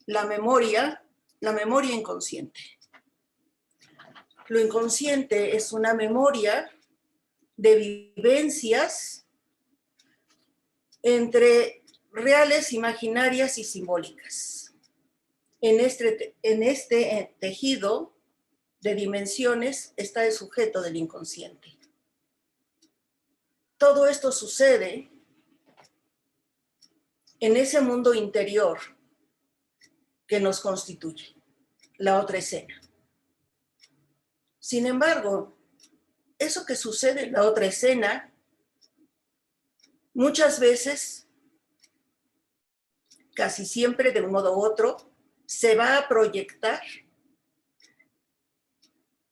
la memoria inconsciente. Lo inconsciente es una memoria de vivencias entre reales, imaginarias y simbólicas. En este tejido de dimensiones está el sujeto del inconsciente. Todo esto sucede en ese mundo interior que nos constituye, la otra escena. Sin embargo, eso que sucede en la otra escena, muchas veces, casi siempre de un modo u otro, se va a proyectar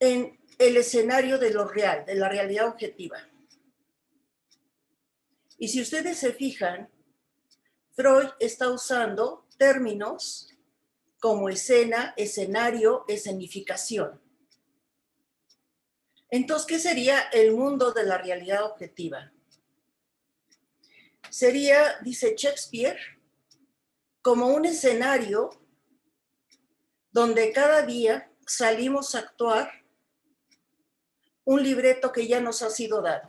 en el escenario de lo real, de la realidad objetiva. Y si ustedes se fijan, Freud está usando términos como escena, escenario, escenificación. Entonces, ¿qué sería el mundo de la realidad objetiva? Sería, dice Shakespeare, como un escenario donde cada día salimos a actuar un libreto que ya nos ha sido dado.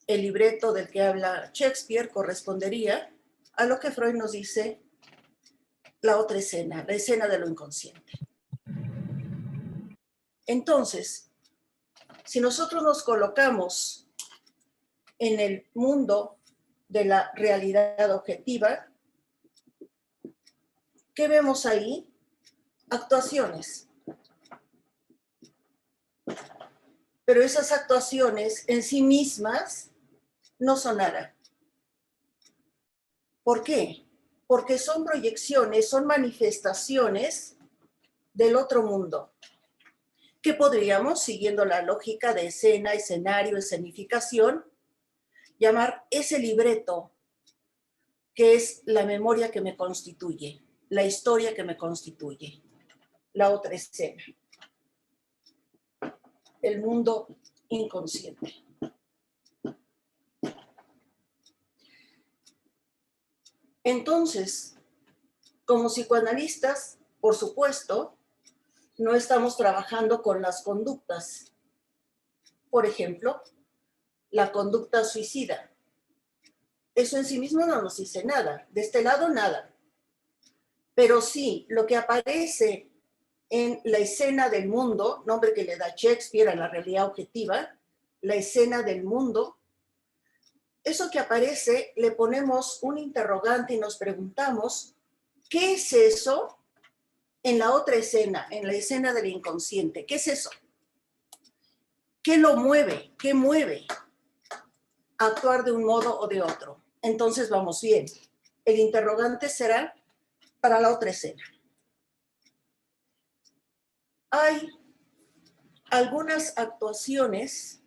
El libreto del que habla Shakespeare correspondería a lo que Freud nos dice la otra escena, la escena de lo inconsciente. Entonces, si nosotros nos colocamos en el mundo de la realidad objetiva, ¿qué vemos ahí? Actuaciones. Pero esas actuaciones en sí mismas no son nada. ¿Por qué? Porque son proyecciones, son manifestaciones del otro mundo, que podríamos, siguiendo la lógica de escena, escenario, escenificación, llamar ese libreto que es la memoria que me constituye, la historia que me constituye, la otra escena, el mundo inconsciente. Entonces, como psicoanalistas, por supuesto, no estamos trabajando con las conductas. Por ejemplo, la conducta suicida. Eso en sí mismo no nos dice nada. De este lado, nada. Pero sí, lo que aparece en la escena del mundo, nombre que le da Shakespeare a la realidad objetiva, la escena del mundo, eso que aparece, le ponemos un interrogante y nos preguntamos, ¿qué es eso en la otra escena, en la escena del inconsciente? ¿Qué es eso? ¿Qué lo mueve? ¿Qué mueve a actuar de un modo o de otro? Entonces vamos bien. El interrogante será para la otra escena. Hay algunas actuaciones,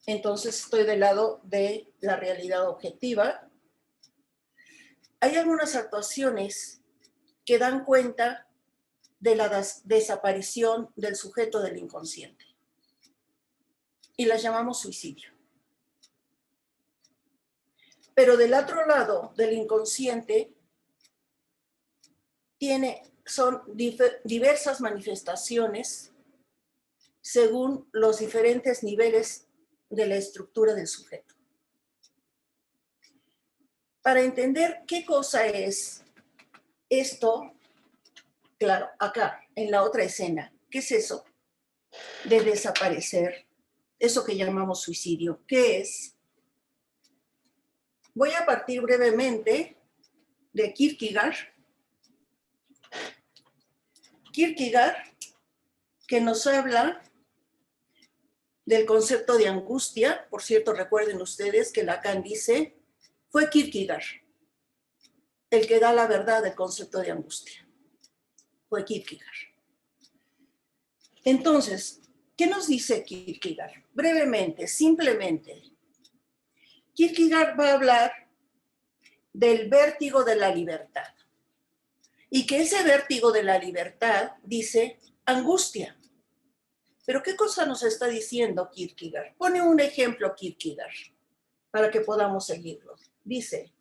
entonces estoy del lado de la realidad objetiva. Hay algunas actuaciones que dan cuenta de la desaparición del sujeto del inconsciente y las llamamos suicidio. Pero del otro lado del inconsciente son diversas manifestaciones según los diferentes niveles de la estructura del sujeto. Para entender qué cosa es esto, claro, acá, en la otra escena, ¿qué es eso de desaparecer? Eso que llamamos suicidio, ¿qué es? Voy a partir brevemente de Kierkegaard. Kierkegaard, que nos habla del concepto de angustia. Por cierto, recuerden ustedes que Lacan dice, fue Kierkegaard el que da la verdad del concepto de angustia. Fue Kierkegaard. Entonces, ¿qué nos dice Kierkegaard? Brevemente, simplemente, Kierkegaard va a hablar del vértigo de la libertad. Y que ese vértigo de la libertad dice angustia. Pero ¿qué cosa nos está diciendo Kierkegaard? Pone un ejemplo Kierkegaard para que podamos seguirlo. Dice,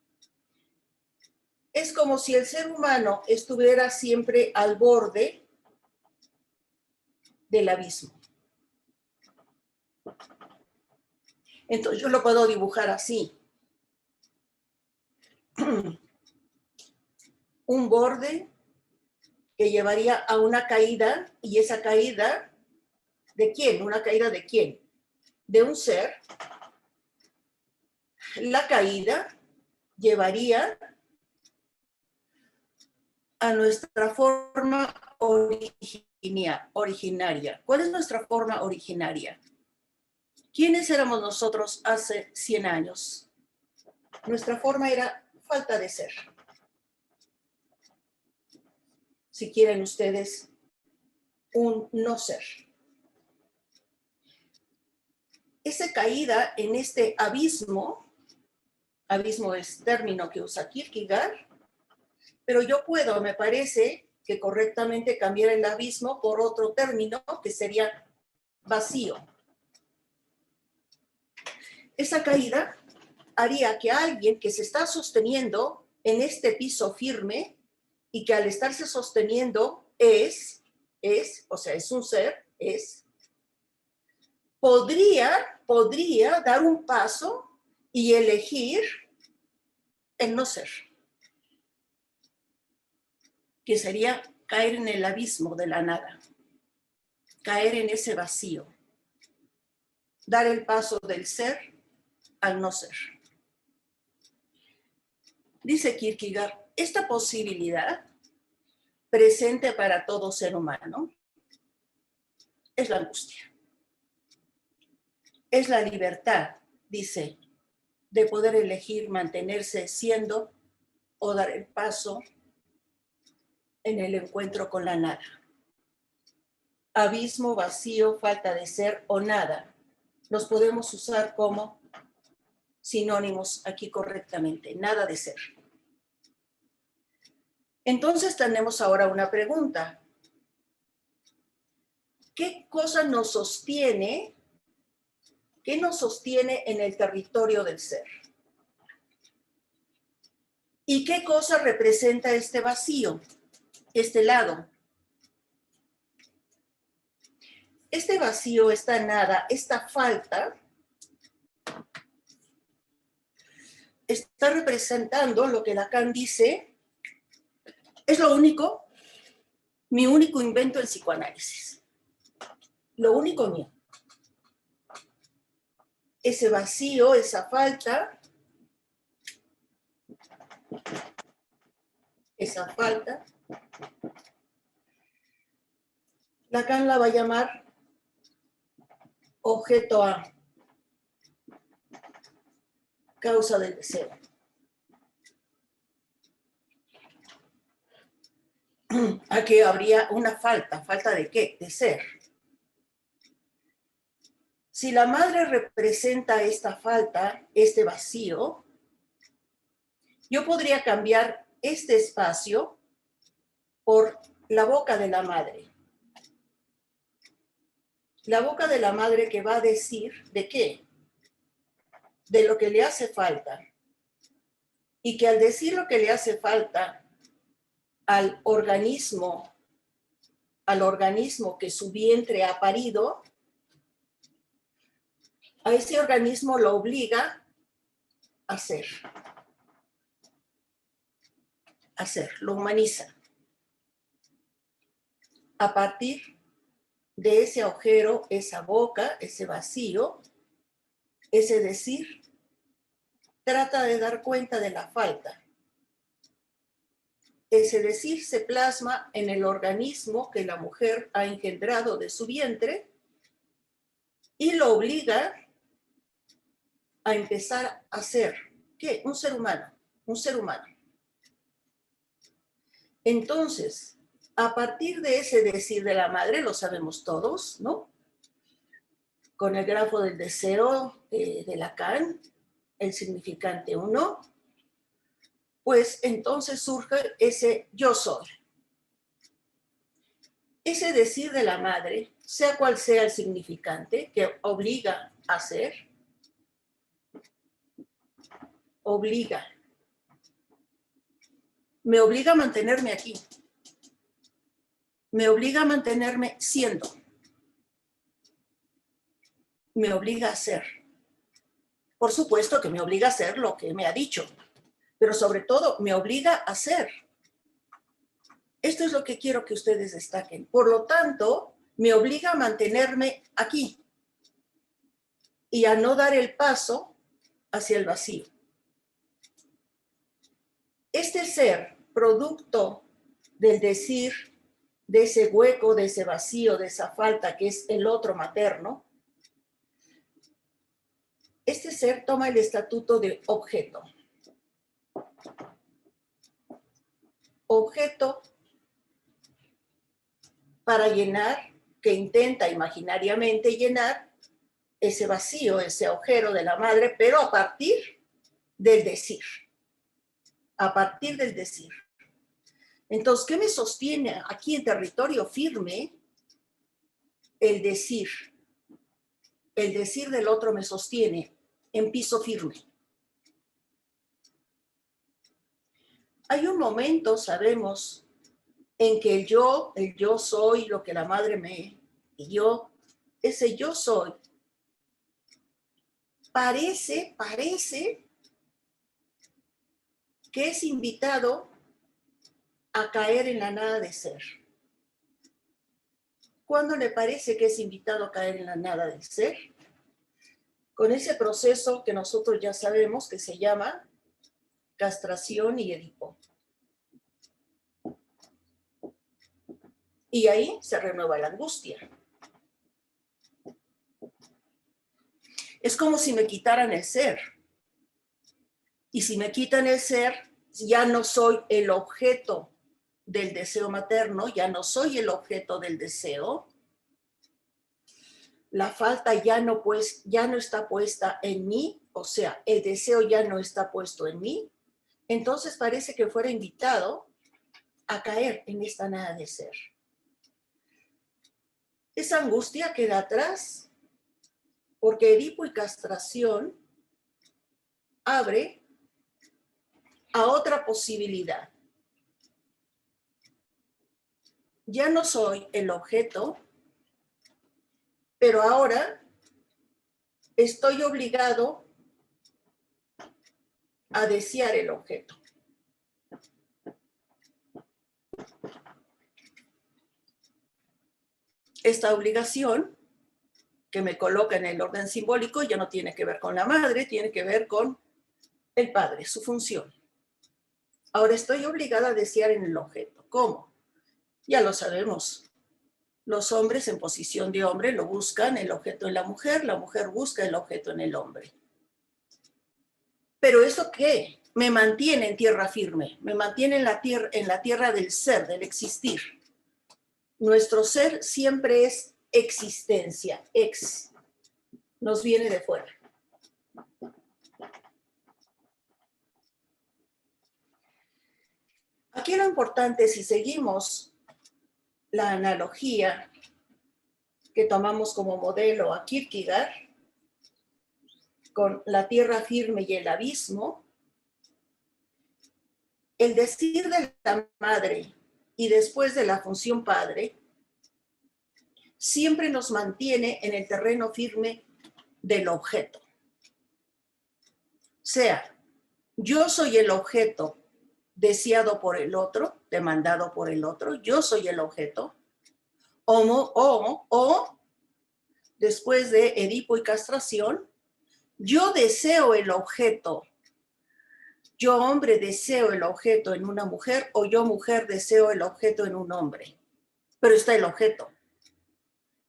Es como si el ser humano estuviera siempre al borde del abismo. Entonces yo lo puedo dibujar así. Un borde que llevaría a una caída, y esa caída, ¿de quién? ¿Una caída de quién? De un ser. La caída llevaría a nuestra forma originaria. ¿Cuál es nuestra forma originaria? ¿Quiénes éramos nosotros hace 100 años? Nuestra forma era falta de ser. Si quieren ustedes, un no ser. Esa caída en este abismo es término que usa Kierkegaard, pero yo puedo, me parece, que correctamente cambiar el abismo por otro término que sería vacío. Esa caída haría que alguien que se está sosteniendo en este piso firme y que al estarse sosteniendo es un ser, podría dar un paso y elegir el no ser, que sería caer en el abismo de la nada, caer en ese vacío, dar el paso del ser al no ser. Dice Kierkegaard, esta posibilidad presente para todo ser humano es la angustia. Es la libertad, dice, de poder elegir mantenerse siendo o dar el paso en el encuentro con la nada. Abismo, vacío, falta de ser o nada. Los podemos usar como sinónimos aquí correctamente, nada de ser. Entonces tenemos ahora una pregunta. ¿Qué cosa nos sostiene? ¿Qué nos sostiene en el territorio del ser? ¿Y qué cosa representa este vacío, este lado? Este vacío, esta nada, esta falta, está representando lo que Lacan dice, es lo único, mi único invento en psicoanálisis. Lo único mío. Ese vacío, esa falta, Lacan la va a llamar objeto A, causa del deseo. Aquí habría una falta. ¿Falta de qué? De ser. Si la madre representa esta falta, este vacío, yo podría cambiar este espacio por la boca de la madre. La boca de la madre que va a decir ¿de qué? De lo que le hace falta. Y que al decir lo que le hace falta al organismo que su vientre ha parido, a ese organismo lo obliga a ser, lo humaniza. A partir de ese agujero, esa boca, ese vacío, ese decir, trata de dar cuenta de la falta. Ese decir se plasma en el organismo que la mujer ha engendrado de su vientre y lo obliga a empezar a ser, ¿qué? Un ser humano. Entonces, a partir de ese decir de la madre, lo sabemos todos, ¿no? Con el grafo del deseo de Lacan, el significante 1, pues entonces surge ese yo soy. Ese decir de la madre, sea cual sea el significante, que obliga a ser, obliga me obliga a mantenerme aquí. Me obliga a mantenerme siendo. Me obliga a ser. Por supuesto que me obliga a hacer lo que me ha dicho, pero sobre todo me obliga a ser. Esto es lo que quiero que ustedes destaquen. Por lo tanto, me obliga a mantenerme aquí y a no dar el paso hacia el vacío. Este ser, producto del decir, de ese hueco, de ese vacío, de esa falta que es el otro materno, este ser toma el estatuto de objeto. Objeto para llenar, que intenta imaginariamente llenar ese vacío, ese agujero de la madre, pero a partir del decir. A partir del decir. Entonces, ¿qué me sostiene aquí en territorio firme? El decir. El decir del otro me sostiene en piso firme. Hay un momento, sabemos, en que el yo soy lo que la madre me, y yo, ese yo soy, parece que es invitado a caer en la nada de ser. ¿Cuándo le parece que es invitado a caer en la nada de ser? Con ese proceso que nosotros ya sabemos que se llama castración y Edipo. Y ahí se renueva la angustia. Es como si me quitaran el ser. Y si me quitan el ser, ya no soy el objeto del deseo materno, ya no soy el objeto del deseo. La falta ya no está puesta en mí, o sea, el deseo ya no está puesto en mí. Entonces parece que fuera invitado a caer en esta nada de ser. Esa angustia queda atrás, porque Edipo y castración abre a otra posibilidad. Ya no soy el objeto, pero ahora estoy obligado a desear el objeto. Esta obligación que me coloca en el orden simbólico ya no tiene que ver con la madre, tiene que ver con el padre, su función. Ahora estoy obligada a desear en el objeto. ¿Cómo? Ya lo sabemos. Los hombres en posición de hombre lo buscan el objeto en la mujer busca el objeto en el hombre. ¿Pero eso qué? Me mantiene en tierra firme, me mantiene en la tierra del ser, del existir. Nuestro ser siempre es existencia, nos viene de fuera. Aquí lo importante, si seguimos la analogía que tomamos como modelo a Kierkegaard, con la tierra firme y el abismo, el decir de la madre y después de la función padre, siempre nos mantiene en el terreno firme del objeto. O sea, yo soy el objeto deseado por el otro, demandado por el otro, yo soy el objeto, o después de Edipo y castración, yo deseo el objeto, yo hombre deseo el objeto en una mujer o yo mujer deseo el objeto en un hombre, pero está el objeto.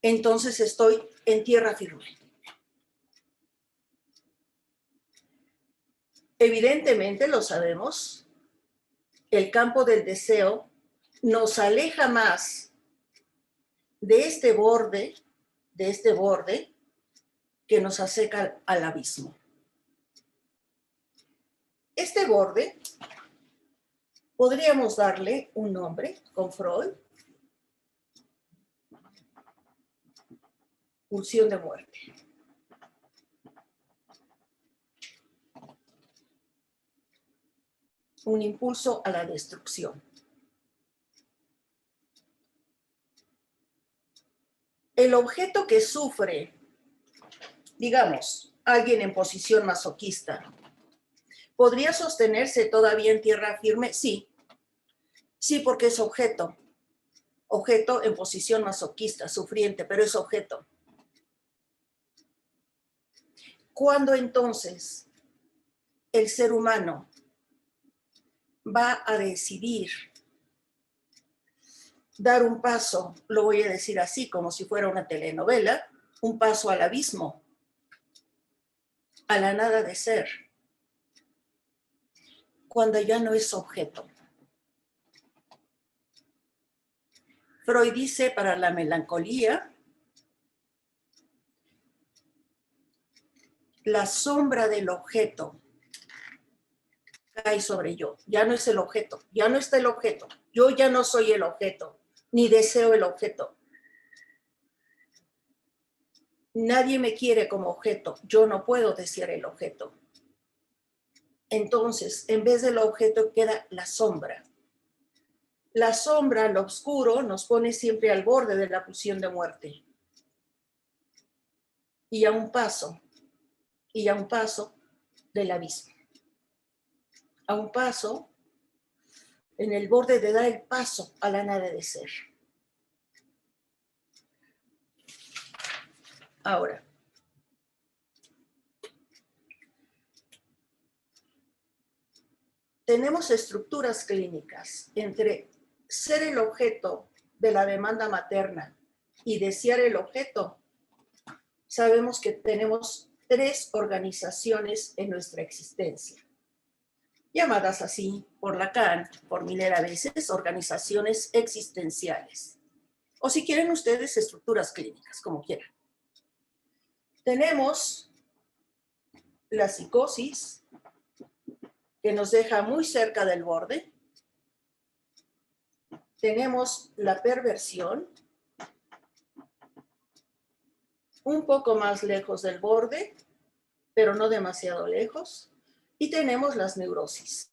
Entonces estoy en tierra firme. Evidentemente, lo sabemos, el campo del deseo nos aleja más de este borde que nos acerca al abismo. Este borde podríamos darle un nombre con Freud: pulsión de muerte. un impulso a la destrucción. El objeto que sufre, digamos, alguien en posición masoquista, ¿podría sostenerse todavía en tierra firme? Sí. Sí, porque es objeto. Objeto en posición masoquista, sufriente, pero es objeto. ¿Cuándo entonces el ser humano va a decidir dar un paso, lo voy a decir así, como si fuera una telenovela, un paso al abismo, a la nada de ser, cuando ya no es objeto? Freud dice, para la melancolía, la sombra del objeto cae sobre yo. Ya no es el objeto, ya no está el objeto. Yo ya no soy el objeto, ni deseo el objeto. Nadie me quiere como objeto. Yo no puedo desear el objeto. Entonces, en vez del objeto queda la sombra. La sombra, lo oscuro, nos pone siempre al borde de la pulsión de muerte. Y a un paso del abismo. A un paso, en el borde de dar el paso a la nada de ser. Ahora, tenemos estructuras clínicas entre ser el objeto de la demanda materna y desear el objeto. Sabemos que tenemos 3 organizaciones en nuestra existencia, llamadas así por Lacan, por Miller a veces, organizaciones existenciales. O si quieren ustedes, estructuras clínicas, como quieran. Tenemos la psicosis, que nos deja muy cerca del borde. Tenemos la perversión, un poco más lejos del borde, pero no demasiado lejos. Y tenemos las neurosis.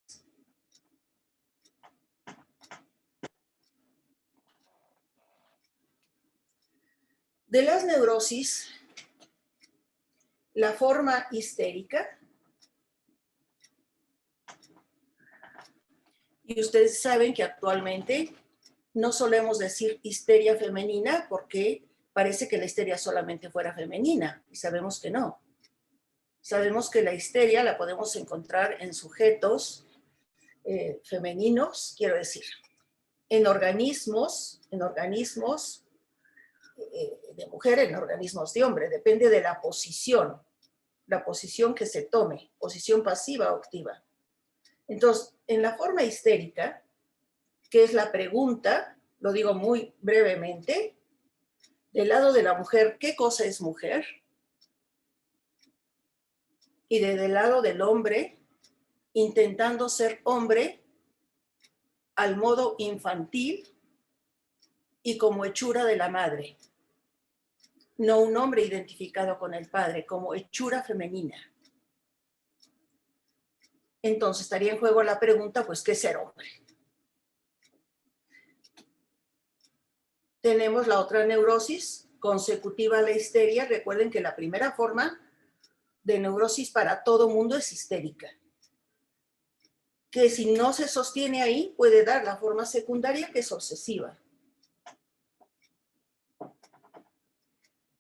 De las neurosis, la forma histérica, y ustedes saben que actualmente no solemos decir histeria femenina porque parece que la histeria solamente fuera femenina, y sabemos que no. Sabemos que la histeria la podemos encontrar en sujetos femeninos, quiero decir, en organismos de mujer, en organismos de hombre, depende de la posición que se tome, posición pasiva o activa. Entonces, en la forma histérica, que es la pregunta, lo digo muy brevemente, del lado de la mujer, ¿qué cosa es mujer? Y del lado del hombre, intentando ser hombre al modo infantil y como hechura de la madre. No un hombre identificado con el padre, como hechura femenina. Entonces estaría en juego la pregunta, pues, ¿qué es ser hombre? Tenemos la otra neurosis, consecutiva a la histeria. Recuerden que la primera forma de neurosis para todo mundo es histérica, que si no se sostiene ahí, puede dar la forma secundaria, que es obsesiva.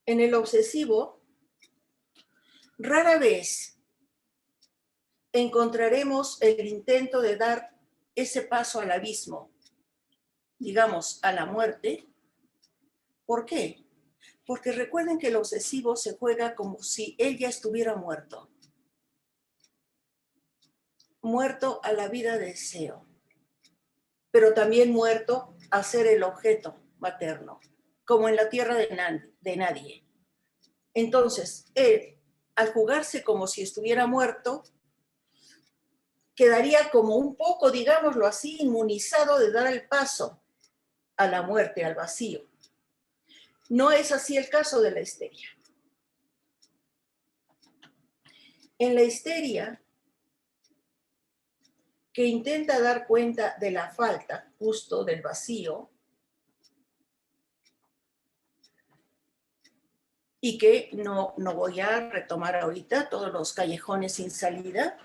En el obsesivo, rara vez encontraremos el intento de dar ese paso al abismo, digamos, a la muerte. ¿Por qué? Porque recuerden que el obsesivo se juega como si él ya estuviera muerto. Muerto a la vida de deseo, pero también muerto a ser el objeto materno, como en la tierra de nadie. Entonces, él, al jugarse como si estuviera muerto, quedaría como un poco, digámoslo así, inmunizado de dar el paso a la muerte, al vacío. No es así el caso de la histeria. En la histeria, que intenta dar cuenta de la falta, justo del vacío, y que no voy a retomar ahorita todos los callejones sin salida,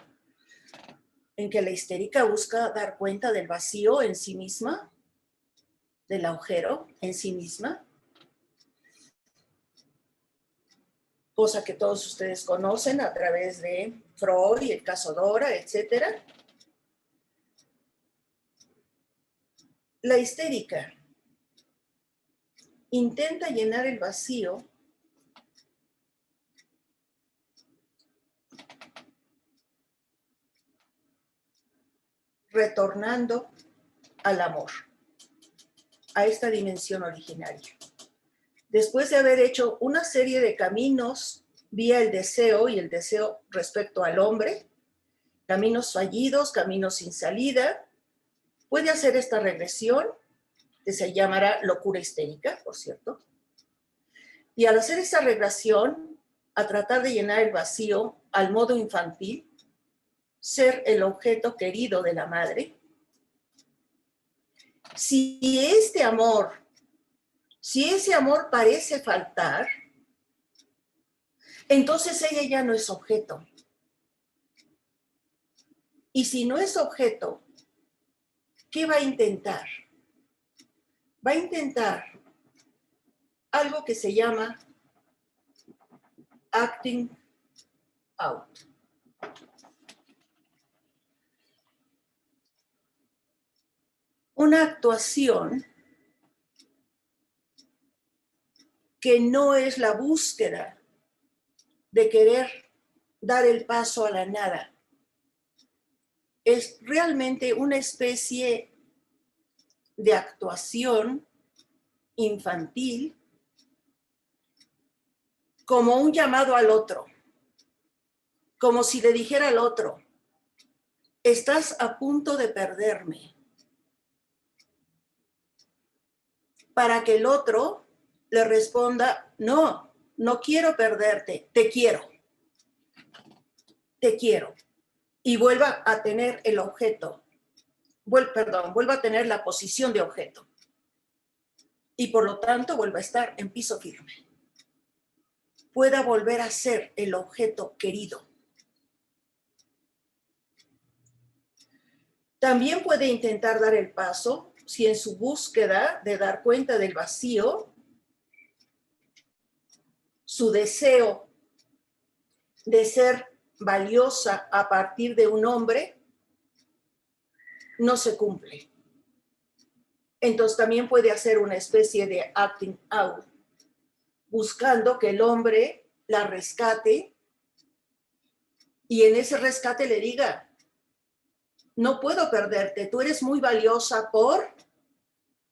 en que la histérica busca dar cuenta del vacío en sí misma, del agujero en sí misma, cosa que todos ustedes conocen a través de Freud, el caso Dora, etc. La histérica intenta llenar el vacío retornando al amor, a esta dimensión originaria. Después de haber hecho una serie de caminos vía el deseo y el deseo respecto al hombre, caminos fallidos, caminos sin salida, puede hacer esta regresión, que se llamará locura histérica, por cierto, y al hacer esta regresión, a tratar de llenar el vacío al modo infantil, ser el objeto querido de la madre. Si ese amor parece faltar, entonces ella ya no es objeto. Y si no es objeto, ¿qué va a intentar? Va a intentar algo que se llama acting out. Una actuación que no es la búsqueda de querer dar el paso a la nada. Es realmente una especie de actuación infantil como un llamado al otro, como si le dijera al otro, estás a punto de perderme, para que el otro le responda, no, no quiero perderte, te quiero, y vuelva a tener el objeto, vuelva a tener la posición de objeto, y por lo tanto vuelva a estar en piso firme, pueda volver a ser el objeto querido. También puede intentar dar el paso si en su búsqueda de dar cuenta del vacío, su deseo de ser valiosa a partir de un hombre no se cumple. Entonces también puede hacer una especie de acting out, buscando que el hombre la rescate y en ese rescate le diga, no puedo perderte, tú eres muy valiosa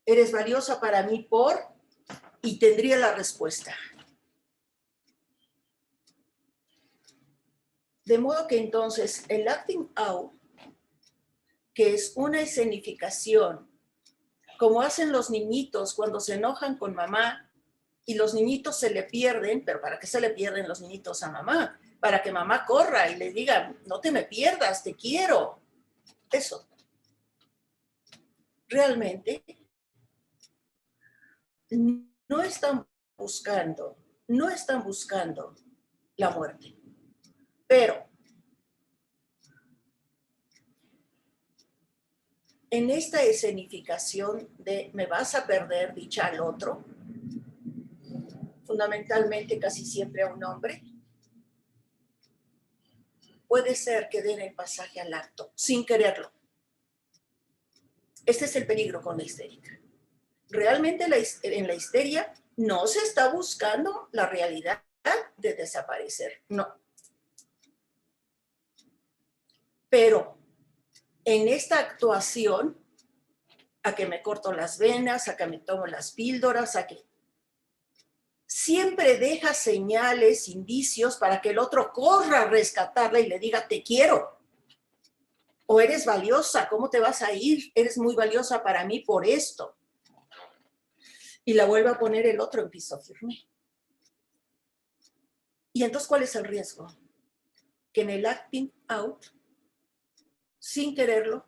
eres valiosa para mí y tendría la respuesta. De modo que entonces el acting out, que es una escenificación, como hacen los niñitos cuando se enojan con mamá y los niñitos se le pierden, pero ¿para qué se le pierden los niñitos a mamá? Para que mamá corra y le diga, no te me pierdas, te quiero. Eso. Realmente no están buscando la muerte, pero en esta escenificación de me vas a perder dicha al otro, fundamentalmente casi siempre a un hombre, puede ser que den el pasaje al acto sin quererlo. Este es el peligro con la histérica. Realmente en la histeria no se está buscando la realidad de desaparecer, no. Pero en esta actuación, a que me corto las venas, a que me tomo las píldoras, a que siempre deja señales, indicios para que el otro corra a rescatarla y le diga, te quiero. O eres valiosa, ¿cómo te vas a ir? Eres muy valiosa para mí por esto. Y la vuelve a poner el otro en piso firme. Y entonces, ¿cuál es el riesgo? Que en el acting out sin quererlo,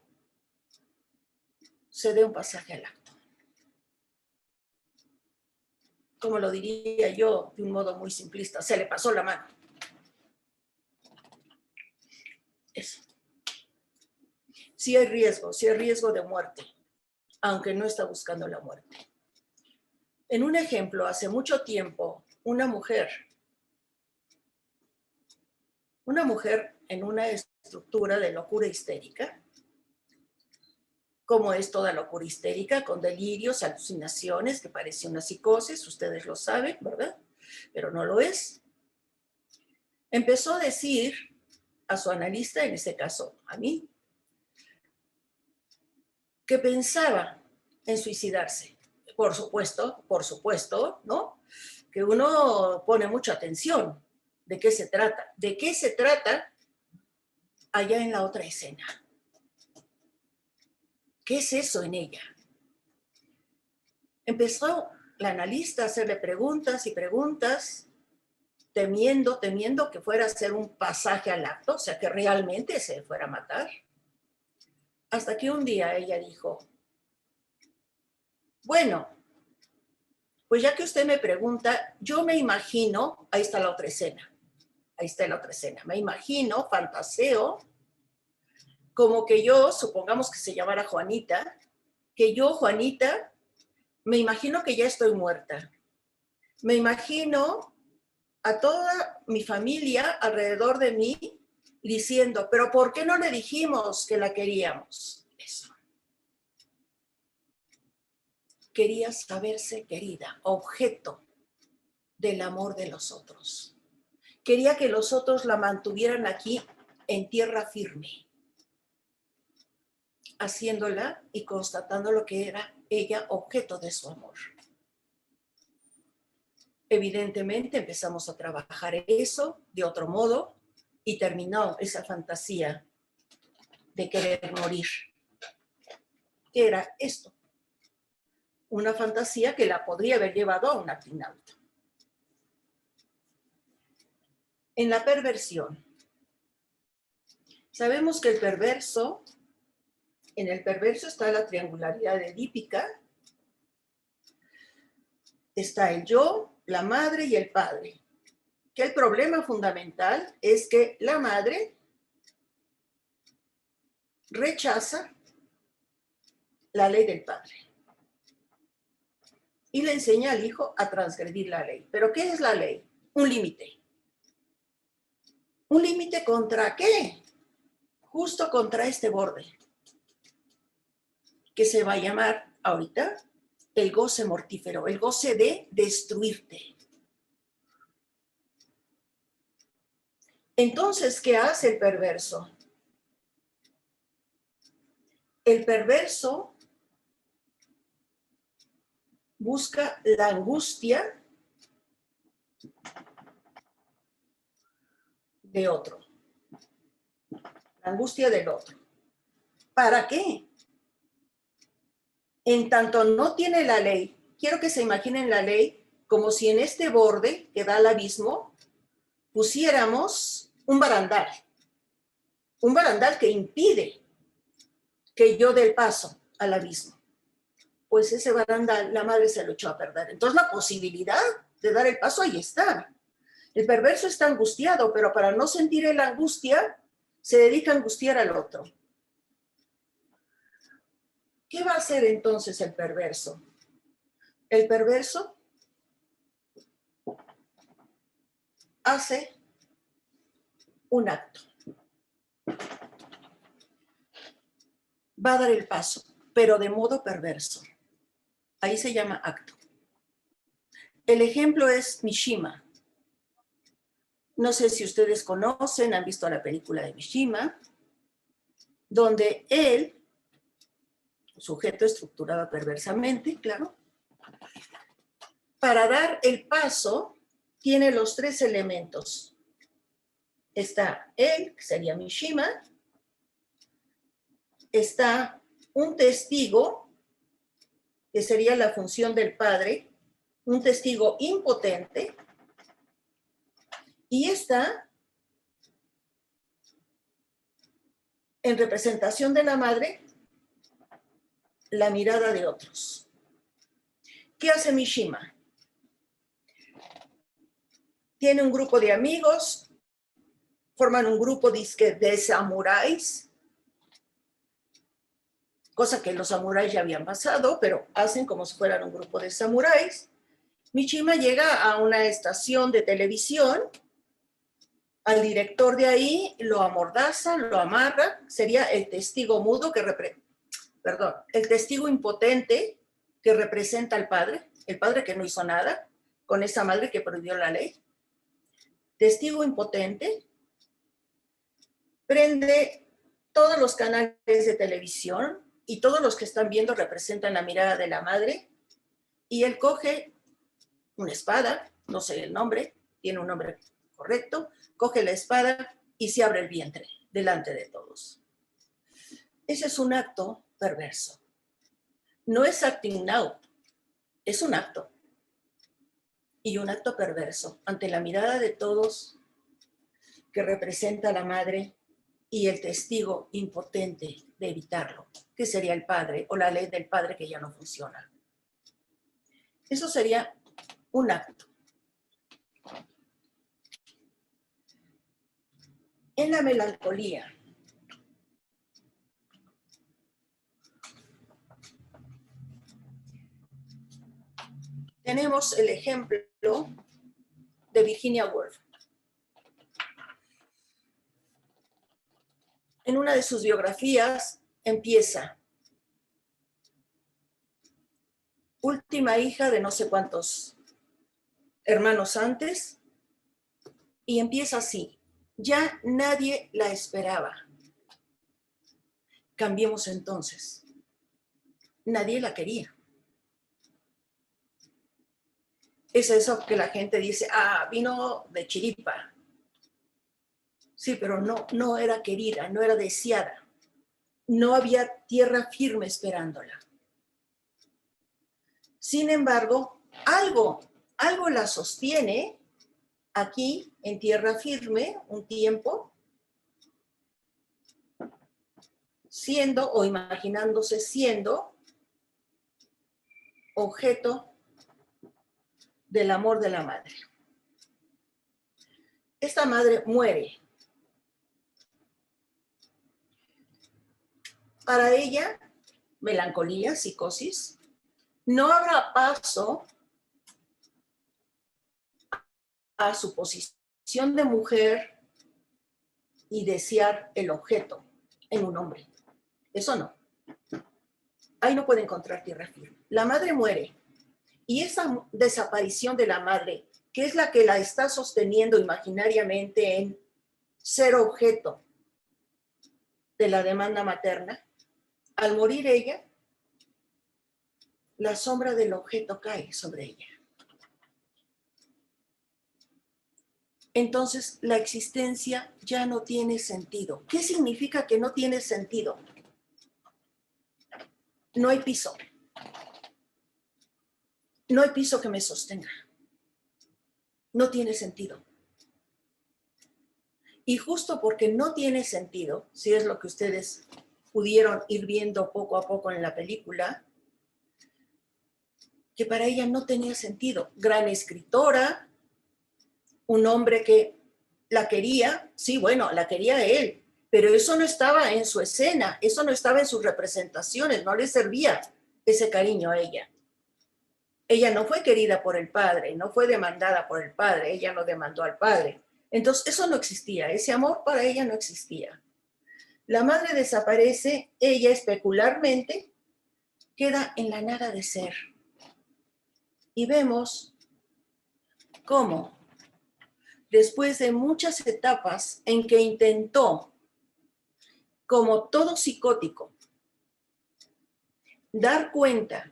se dé un pasaje al acto. Como lo diría yo de un modo muy simplista, se le pasó la mano. Eso. Sí hay riesgo de muerte, aunque no está buscando la muerte. En un ejemplo, hace mucho tiempo, una mujer en una estructura de locura histérica, como es toda locura histérica, con delirios, alucinaciones, que parece una psicosis, ustedes lo saben, ¿verdad? Pero no lo es. Empezó a decir a su analista, en este caso a mí, que pensaba en suicidarse. Por supuesto, ¿no? Que uno pone mucha atención. ¿De qué se trata? ¿De qué se trata allá en la otra escena? ¿Qué es eso en ella? Empezó la analista a hacerle preguntas y preguntas, temiendo que fuera a hacer un pasaje al acto, o sea, que realmente se fuera a matar. Hasta que un día ella dijo, bueno, pues ya que usted me pregunta, yo me imagino, ahí está la otra escena, me imagino, fantaseo, como que yo, supongamos que se llamara Juanita, que yo, Juanita, me imagino que ya estoy muerta. Me imagino a toda mi familia alrededor de mí diciendo, pero ¿por qué no le dijimos que la queríamos? Eso. Quería saberse querida, objeto del amor de los otros. Quería que los otros la mantuvieran aquí en tierra firme, haciéndola y constatando lo que era ella objeto de su amor. Evidentemente empezamos a trabajar eso de otro modo y terminó esa fantasía de querer morir. ¿Qué era esto? Una fantasía que la podría haber llevado a un actinauta. En la perversión, sabemos que en el perverso está la triangularidad edípica, está el yo, la madre y el padre. Que el problema fundamental es que la madre rechaza la ley del padre y le enseña al hijo a transgredir la ley. ¿Pero qué es la ley? Un límite. ¿Un límite contra qué? Justo contra este borde, que se va a llamar ahorita el goce mortífero, el goce de destruirte. Entonces, ¿qué hace el perverso? El perverso busca la angustia de otro, la angustia del otro. ¿Para qué? En tanto no tiene la ley, quiero que se imaginen la ley como si en este borde que da al abismo pusiéramos un barandal que impide que yo dé el paso al abismo. Pues ese barandal, la madre se lo echó a perder. Entonces la posibilidad de dar el paso ahí está. El perverso está angustiado, pero para no sentir la angustia, se dedica a angustiar al otro. ¿Qué va a hacer entonces el perverso? El perverso hace un acto. Va a dar el paso, pero de modo perverso. Ahí se llama acto. El ejemplo es Mishima. No sé si ustedes conocen, han visto la película de Mishima, donde él, sujeto estructurado perversamente, claro, para dar el paso, tiene los tres elementos. Está él, que sería Mishima, está un testigo, que sería la función del padre, un testigo impotente, y está en representación de la madre, la mirada de otros. ¿Qué hace Mishima? Tiene un grupo de amigos, forman un grupo disque de samuráis, cosa que los samuráis ya habían pasado, pero hacen como si fueran un grupo de samuráis. Mishima llega a una estación de televisión, al director de ahí lo amordaza, lo amarra, sería el testigo mudo el testigo impotente que representa al padre, el padre que no hizo nada con esa madre que prohibió la ley. Testigo impotente, prende todos los canales de televisión y todos los que están viendo representan la mirada de la madre, y él coge una espada, no sé el nombre, tiene un nombre correcto, coge la espada y se abre el vientre delante de todos. Ese es un acto perverso. No es acting now, es un acto. Y un acto perverso ante la mirada de todos que representa a la madre y el testigo impotente de evitarlo, que sería el padre o la ley del padre que ya no funciona. Eso sería un acto. En la melancolía, tenemos el ejemplo de Virginia Woolf. En una de sus biografías empieza: última hija de no sé cuántos hermanos antes, y empieza así: ya nadie la esperaba. Cambiemos entonces. Nadie la quería. Es eso que la gente dice, vino de chiripa. Sí, pero no era querida, no era deseada. No había tierra firme esperándola. Sin embargo, algo la sostiene aquí en tierra firme un tiempo, siendo o imaginándose siendo objeto del amor de la madre. Esta madre muere. Para ella, melancolía, psicosis, no habrá paso a su posición de mujer y desear el objeto en un hombre. Eso no. Ahí no puede encontrar tierra firme. La madre muere. Y esa desaparición de la madre, que es la que la está sosteniendo imaginariamente en ser objeto de la demanda materna, al morir ella, la sombra del objeto cae sobre ella. Entonces la existencia ya no tiene sentido. ¿Qué significa que no tiene sentido? No hay piso. No hay piso que me sostenga. No tiene sentido. Y justo porque no tiene sentido, si es lo que ustedes pudieron ir viendo poco a poco en la película, que para ella no tenía sentido. Gran escritora, un hombre que la quería, sí, bueno, la quería él, pero eso no estaba en su escena, eso no estaba en sus representaciones, no le servía ese cariño a ella. Ella no fue querida por el padre, no fue demandada por el padre, ella no demandó al padre. Entonces, eso no existía, ese amor para ella no existía. La madre desaparece, ella especularmente queda en la nada de ser. Y vemos cómo, después de muchas etapas en que intentó, como todo psicótico, dar cuenta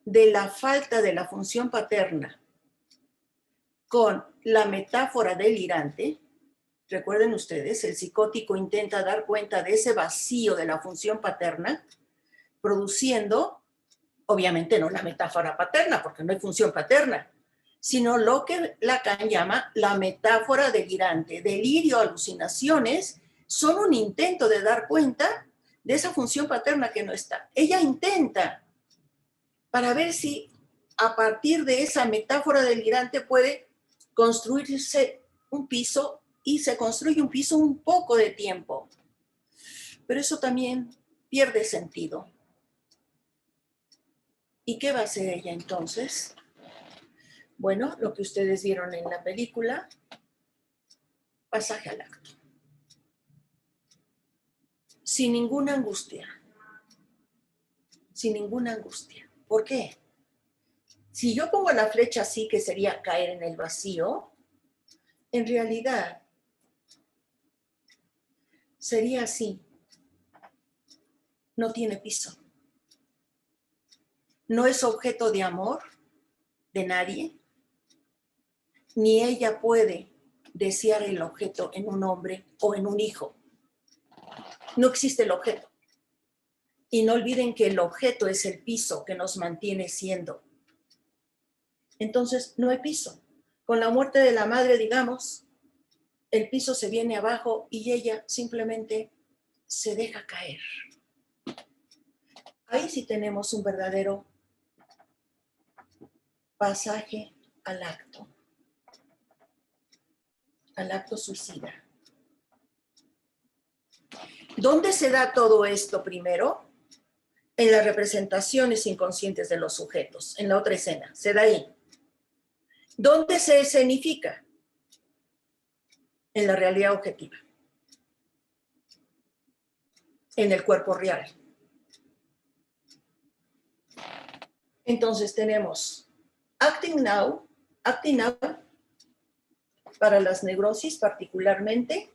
de la falta de la función paterna con la metáfora delirante. Recuerden ustedes, el psicótico intenta dar cuenta de ese vacío de la función paterna, produciendo, obviamente no la metáfora paterna, porque no hay función paterna, sino lo que Lacan llama la metáfora delirante, delirio, alucinaciones son un intento de dar cuenta de esa función paterna que no está. Ella intenta para ver si a partir de esa metáfora delirante puede construirse un piso, y se construye un piso un poco de tiempo. Pero eso también pierde sentido. ¿Y qué va a hacer ella entonces? Bueno, lo que ustedes vieron en la película, pasaje al acto. Sin ninguna angustia. Sin ninguna angustia. ¿Por qué? Si yo pongo la flecha así, que sería caer en el vacío, en realidad sería así. No tiene piso. No es objeto de amor de nadie, ni ella puede desear el objeto en un hombre o en un hijo. No existe el objeto. Y no olviden que el objeto es el piso que nos mantiene siendo. Entonces, no hay piso. Con la muerte de la madre, digamos, el piso se viene abajo y ella simplemente se deja caer. Ahí sí tenemos un verdadero pasaje al acto suicida. ¿Dónde se da todo esto primero? En las representaciones inconscientes de los sujetos, en la otra escena, se da ahí. ¿Dónde se escenifica? En la realidad objetiva, en el cuerpo real. Entonces tenemos acting now para las neurosis, particularmente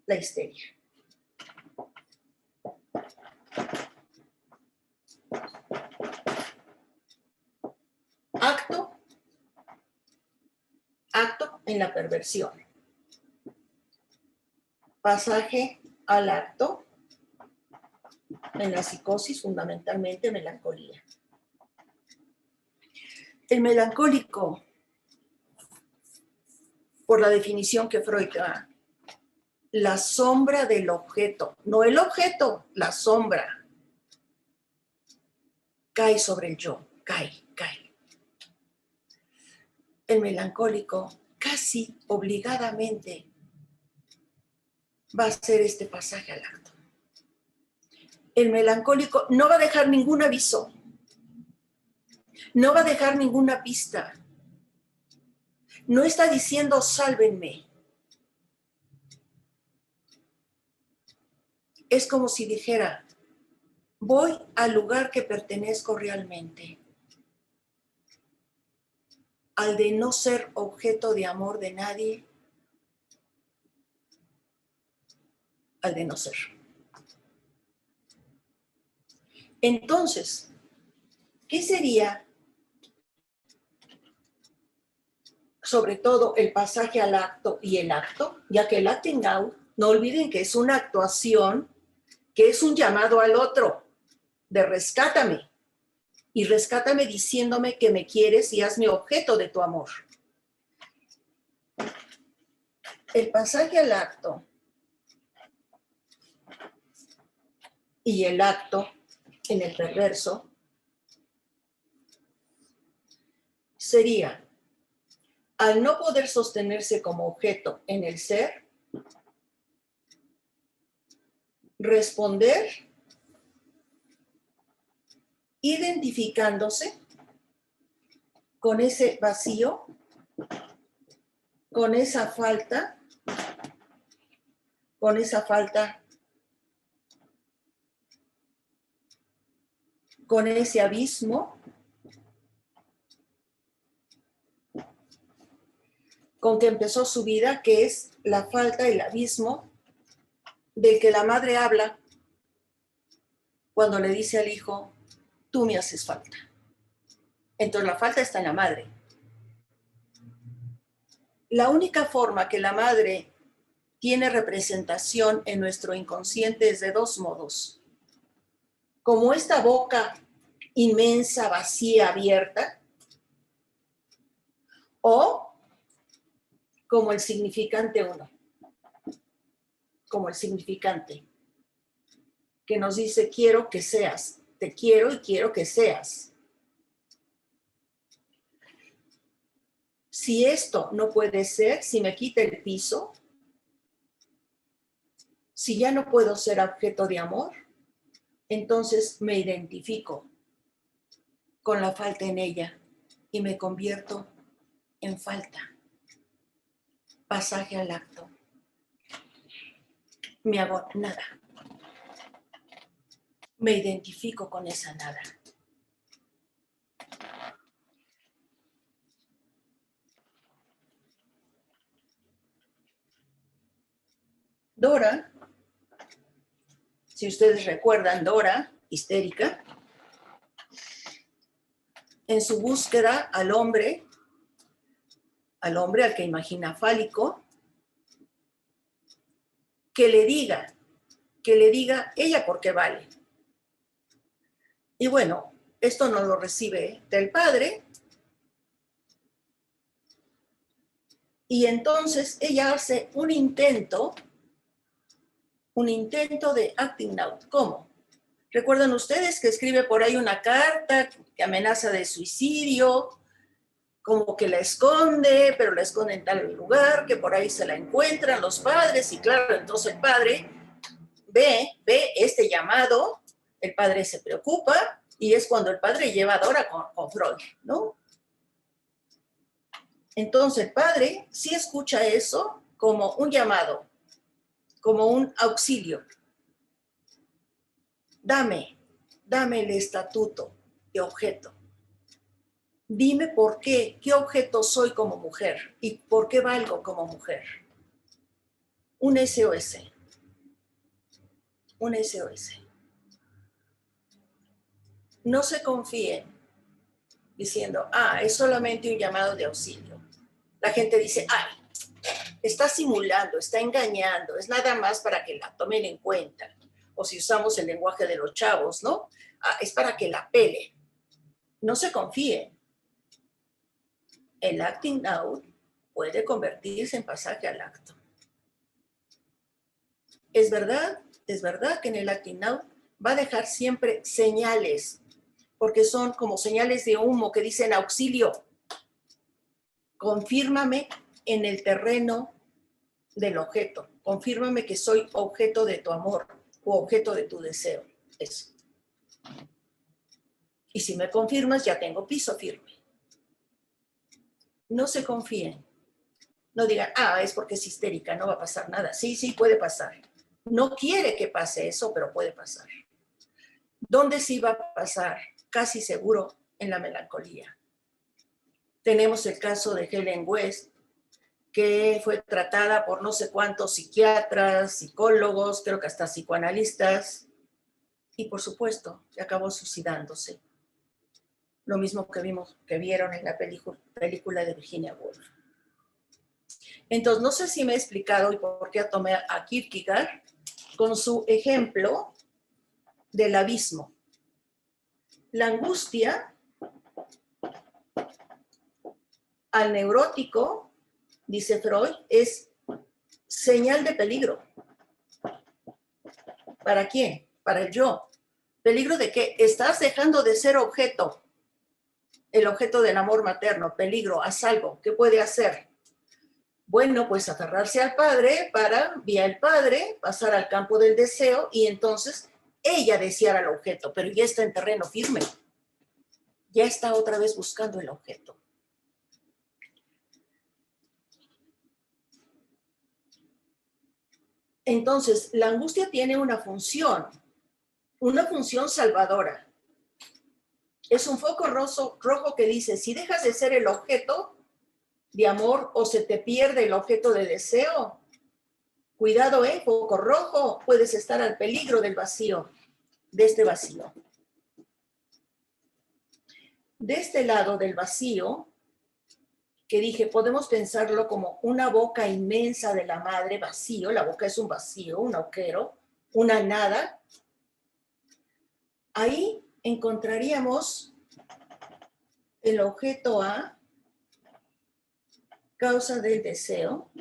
la histeria. Acto en la perversión. Pasaje al acto en la psicosis, fundamentalmente melancolía. El melancólico, por la definición que Freud da, la sombra del objeto, no el objeto, la sombra, cae sobre el yo, cae. El melancólico casi obligadamente va a hacer este pasaje al acto. El melancólico no va a dejar ningún aviso, no va a dejar ninguna pista, no está diciendo sálvenme. Es como si dijera, voy al lugar que pertenezco realmente, al de no ser objeto de amor de nadie, al de no ser. Entonces, ¿qué sería, sobre todo, el pasaje al acto y el acto? Ya que el acting out, no olviden que es una actuación, que es un llamado al otro, de rescátame, y rescátame diciéndome que me quieres y hazme objeto de tu amor. El pasaje al acto y el acto en el perverso sería, al no poder sostenerse como objeto en el ser, responder identificándose con ese vacío, con esa falta, con ese abismo, con que empezó su vida, que es la falta, el abismo del que la madre habla cuando le dice al hijo, tú me haces falta. Entonces la falta está en la madre. La única forma que la madre tiene representación en nuestro inconsciente es de dos modos. Como esta boca inmensa, vacía, abierta, o como el significante uno. como el significante, que nos dice quiero que seas, te quiero y quiero que seas. Si esto no puede ser, si me quita el piso, si ya no puedo ser objeto de amor, entonces me identifico con la falta en ella y me convierto en falta. Pasaje al acto. Me hago nada. Me identifico con esa nada. Dora, si ustedes recuerdan, Dora, histérica, en su búsqueda al hombre al que imagina fálico, que le diga ella por qué vale. Y bueno, esto no lo recibe del padre, y entonces ella hace un intento de acting out. ¿Cómo? ¿Recuerdan ustedes que escribe por ahí una carta que amenaza de suicidio, como que la esconde, pero la esconde en tal lugar, que por ahí se la encuentran los padres, y claro, entonces el padre ve este llamado, el padre se preocupa, y es cuando el padre lleva a Dora con Freud, ¿no? Entonces el padre sí escucha eso como un llamado, como un auxilio. Dame el estatuto de objeto. Dime por qué objeto soy como mujer y por qué valgo como mujer. Un SOS. Un SOS. No se confíen diciendo, es solamente un llamado de auxilio. La gente dice, está simulando, está engañando, es nada más para que la tomen en cuenta. O si usamos el lenguaje de los chavos, ¿no? Es para que la pelen. No se confíen. El acting out puede convertirse en pasaje al acto. Es verdad que en el acting out va a dejar siempre señales, porque son como señales de humo que dicen auxilio. Confírmame en el terreno del objeto. Confírmame que soy objeto de tu amor o objeto de tu deseo. Eso. Y si me confirmas, ya tengo piso firme. No se confíen. No digan, es porque es histérica, no va a pasar nada. Sí, puede pasar. No quiere que pase eso, pero puede pasar. ¿Dónde sí va a pasar? Casi seguro en la melancolía. Tenemos el caso de Helen West, que fue tratada por no sé cuántos psiquiatras, psicólogos, creo que hasta psicoanalistas, y por supuesto, acabó suicidándose. Lo mismo que vieron en la película de Virginia Woolf. Entonces, no sé si me he explicado y por qué tomé a Kierkegaard con su ejemplo del abismo. La angustia al neurótico, dice Freud, es señal de peligro. ¿Para quién? Para el yo. ¿Peligro de qué? Estás dejando de ser objeto, el objeto del amor materno. Peligro, haz algo. ¿Qué puede hacer? Bueno, pues aferrarse al padre para, vía el padre, pasar al campo del deseo y entonces ella desear al objeto, pero ya está en terreno firme. Ya está otra vez buscando el objeto. Entonces, la angustia tiene una función salvadora. Es un foco rojo que dice, si dejas de ser el objeto de amor o se te pierde el objeto de deseo, cuidado, foco rojo, puedes estar al peligro del vacío, de este vacío. De este lado del vacío, que dije, podemos pensarlo como una boca inmensa de la madre, vacío, la boca es un vacío, un agujero, una nada. Ahí encontraríamos el objeto A, causa del deseo,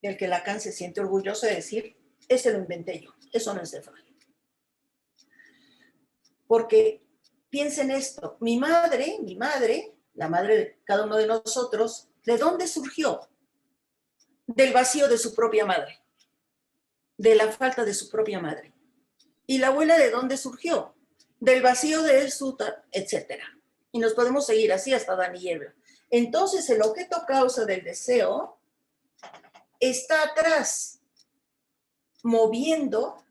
del que Lacan se siente orgulloso de decir, ese lo inventé yo, eso no es de Freud. Porque piensen esto, mi madre, la madre de cada uno de nosotros, ¿de dónde surgió? Del vacío de su propia madre, de la falta de su propia madre. ¿Y la abuela de dónde surgió? Del vacío de su, etcétera. Y nos podemos seguir así hasta Adán y Eva. Entonces, el objeto causa del deseo está atrás, moviendo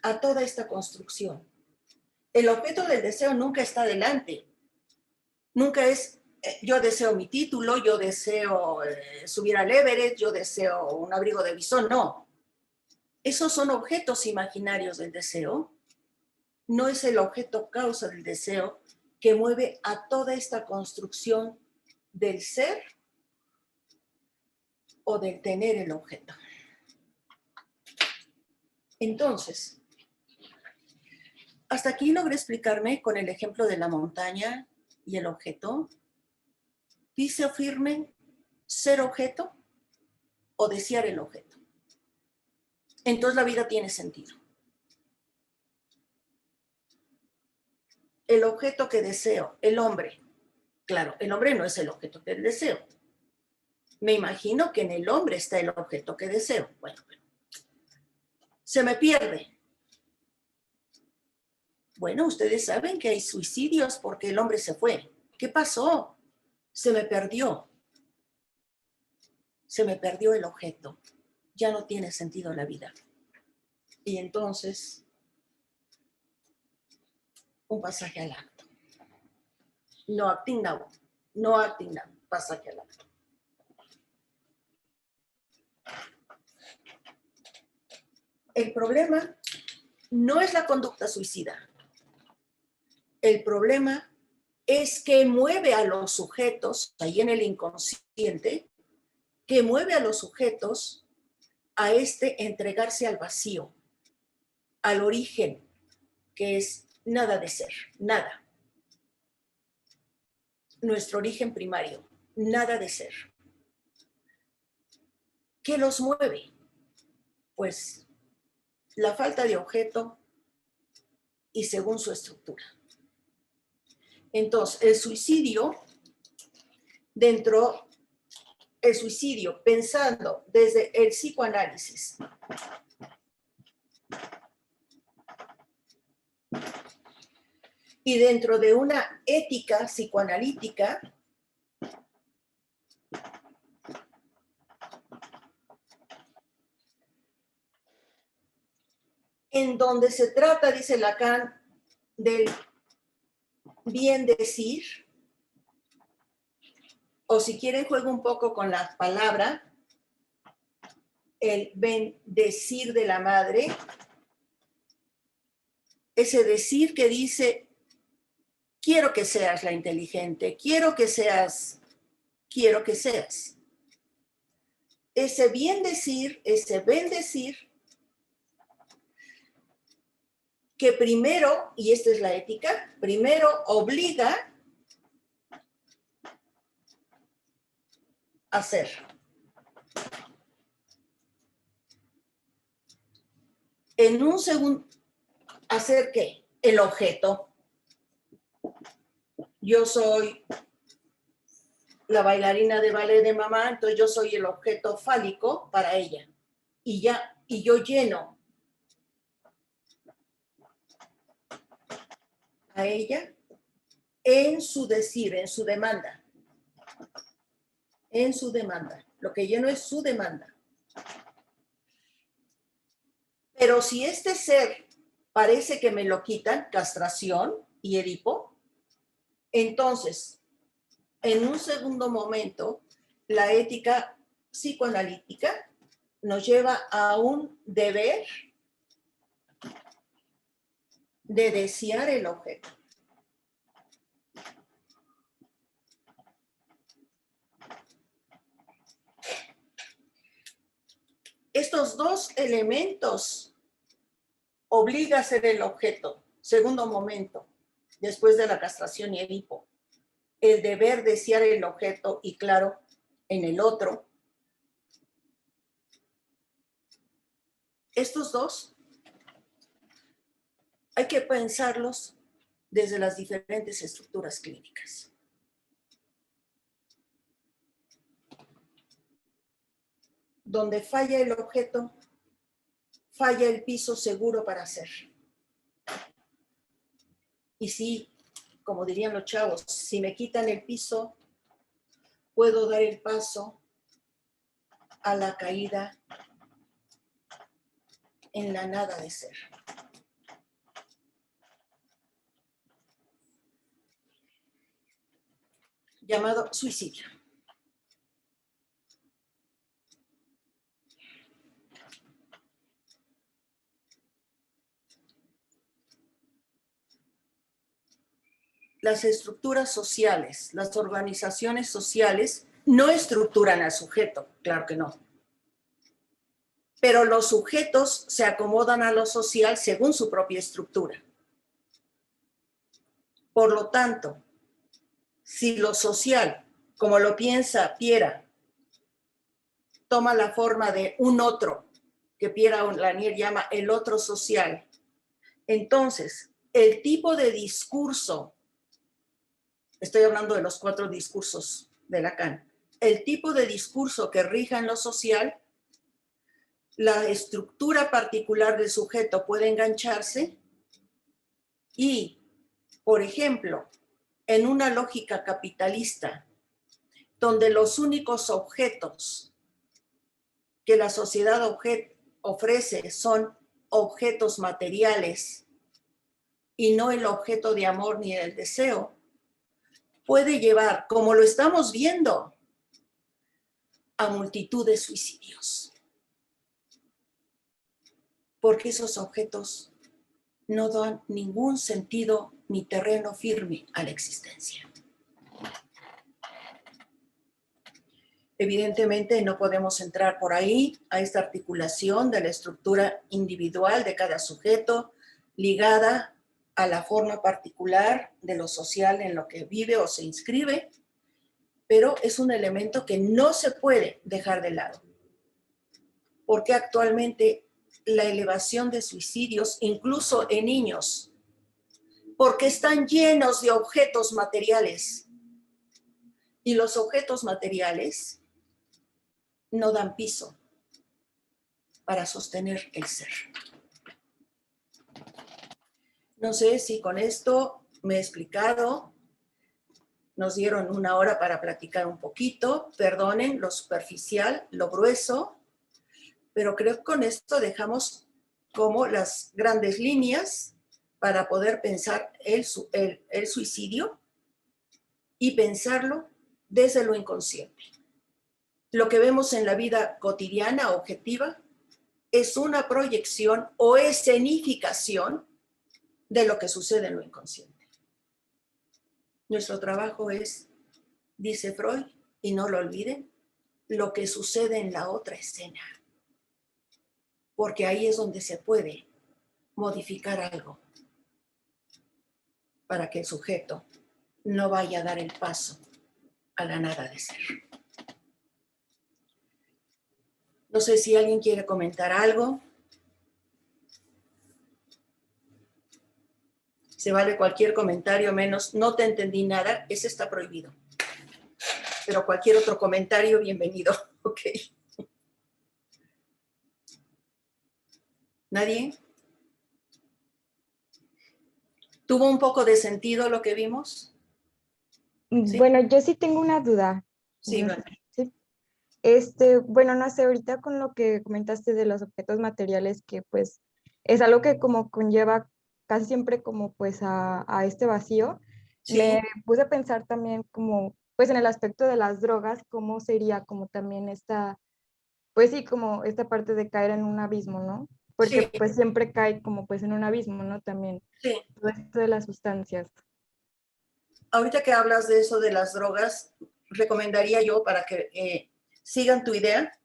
a toda esta construcción. El objeto del deseo nunca está delante. Nunca es, yo deseo mi título, yo deseo subir al Everest, yo deseo un abrigo de bisón. No. Esos son objetos imaginarios del deseo. No es el objeto causa del deseo que mueve a toda esta construcción del ser o del tener el objeto. Entonces, hasta aquí logré explicarme con el ejemplo de la montaña y el objeto. Dice o firme ser objeto o desear el objeto. Entonces la vida tiene sentido. El objeto que deseo, el hombre. Claro, el hombre no es el objeto que deseo. Me imagino que en el hombre está el objeto que deseo. Bueno, se me pierde. Bueno, ustedes saben que hay suicidios porque el hombre se fue. ¿Qué pasó? Se me perdió. Se me perdió el objeto. Ya no tiene sentido la vida. Y entonces, un pasaje al acto. No acting now. No acting now. Pasaje al acto. El problema no es la conducta suicida. El problema es que mueve a los sujetos, ahí en el inconsciente, que mueve a los sujetos a entregarse al vacío, al origen, que es nada de ser, nada. Nuestro origen primario, nada de ser. ¿Qué los mueve? Pues la falta de objeto y según su estructura. Entonces, el suicidio, pensando desde el psicoanálisis, y dentro de una ética psicoanalítica, en donde se trata, dice Lacan, del bien decir, o si quieren juego un poco con la palabra, el bendecir de la madre, ese decir que dice, quiero que seas la inteligente, quiero que seas. Ese bien decir, ese bendecir, que primero, y esta es la ética, primero obliga a ser. En un segundo, ¿hacer qué? El objeto. Yo soy la bailarina de ballet de mamá, entonces yo soy el objeto fálico para ella. Y yo lleno a ella en su decir, en su demanda. En su demanda. Lo que lleno es su demanda. Pero si este ser parece que me lo quitan, castración y Edipo, entonces, en un segundo momento, la ética psicoanalítica nos lleva a un deber de desear el objeto. Estos dos elementos obligan a ser el objeto, segundo momento, después de la castración y Edipo. El deber desear el objeto y claro, en el otro, estos dos hay que pensarlos desde las diferentes estructuras clínicas. Donde falla el objeto, falla el piso seguro para hacer. Y sí, como dirían los chavos, si me quitan el piso, puedo dar el paso a la caída en la nada de ser. Llamado suicidio. Las estructuras sociales, las organizaciones sociales no estructuran al sujeto, claro que no. Pero los sujetos se acomodan a lo social según su propia estructura. Por lo tanto, si lo social, como lo piensa Piera, toma la forma de un otro, que Pierre Lanier llama el otro social, entonces el tipo de discurso, estoy hablando de los 4 discursos de Lacan, el tipo de discurso que rija en lo social, la estructura particular del sujeto puede engancharse y, por ejemplo, en una lógica capitalista, donde los únicos objetos que la sociedad ofrece son objetos materiales y no el objeto de amor ni el deseo, puede llevar, como lo estamos viendo, a multitud de suicidios. Porque esos objetos no dan ningún sentido ni terreno firme a la existencia. Evidentemente no podemos entrar por ahí a esta articulación de la estructura individual de cada sujeto ligada a la forma particular de lo social en lo que vive o se inscribe, pero es un elemento que no se puede dejar de lado, porque actualmente la elevación de suicidios, incluso en niños, porque están llenos de objetos materiales, y los objetos materiales no dan piso para sostener el ser. No sé si con esto me he explicado. Nos dieron 1 hora para platicar un poquito. Perdonen lo superficial, lo grueso, pero creo que con esto dejamos como las grandes líneas para poder pensar el suicidio y pensarlo desde lo inconsciente. Lo que vemos en la vida cotidiana, objetiva, es una proyección o escenificación de lo que sucede en lo inconsciente. Nuestro trabajo es, dice Freud, y no lo olviden, lo que sucede en la otra escena, porque ahí es donde se puede modificar algo para que el sujeto no vaya a dar el paso a la nada de ser. No sé si alguien quiere comentar algo. Se vale cualquier comentario menos no te entendí nada, ese está prohibido. Pero cualquier otro comentario, bienvenido. Ok. ¿Nadie? ¿Tuvo un poco de sentido lo que vimos? ¿Sí? Bueno, yo sí tengo una duda. Sí, vale. ¿Sí? Bueno, no sé, ahorita con lo que comentaste de los objetos materiales, que pues es algo que como conlleva casi siempre como pues a este vacío, Sí. me puse a pensar también como pues en el aspecto de las drogas, cómo sería como también pues sí, como esta parte de caer en un abismo, ¿no? Porque Sí. pues siempre cae como pues en un abismo, ¿no? También Sí. todo esto de las sustancias. Ahorita que hablas de eso de las drogas, recomendaría yo para que sigan tu idea.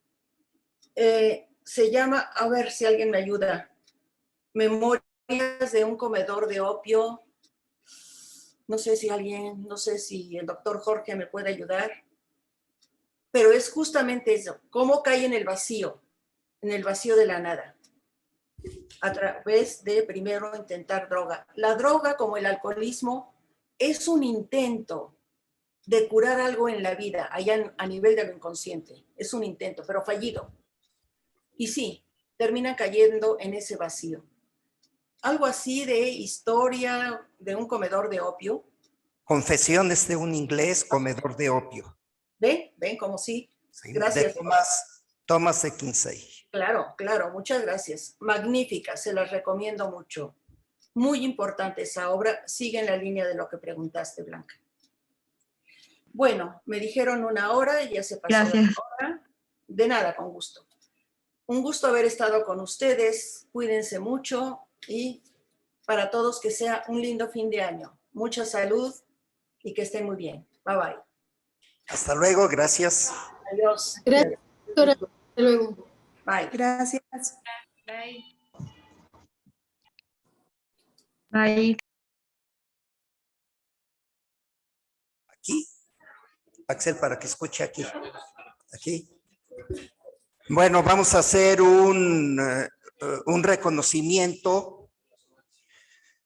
Se llama, a ver si alguien me ayuda, Memorias de un comedor de opio. No sé si el doctor Jorge me puede ayudar, pero es justamente eso, cómo cae en el vacío de la nada. a través de primero intentar droga. La droga, como el alcoholismo, es un intento de curar algo en la vida, allá a nivel de lo inconsciente. Es un intento, pero fallido. Y sí, termina cayendo en ese vacío. Algo así de historia de un comedor de opio. Confesiones de un inglés comedor de opio. ¿Ven? ¿Ven cómo sí? ¿Sí? Gracias. De Thomas de Kinsey. Claro, claro, muchas gracias. Magnífica, se las recomiendo mucho. Muy importante esa obra, sigue en la línea de lo que preguntaste, Blanca. Bueno, me dijeron 1 hora, ya se pasó la hora. De nada, con gusto. Un gusto haber estado con ustedes, cuídense mucho y para todos que sea un lindo fin de año. Mucha salud y que estén muy bien. Bye bye. Hasta luego, gracias. Adiós. Gracias, doctora. Hasta luego. Bye. Gracias. Bye. Ahí. Aquí. Axel, para que escuche aquí. Aquí. Bueno, vamos a hacer un reconocimiento.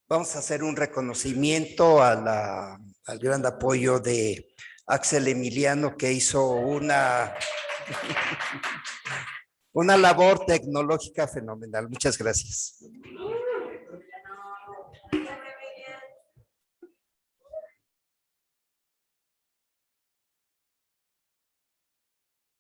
Vamos a hacer un reconocimiento al gran apoyo de Axel Emiliano, que hizo una labor tecnológica fenomenal. Muchas gracias.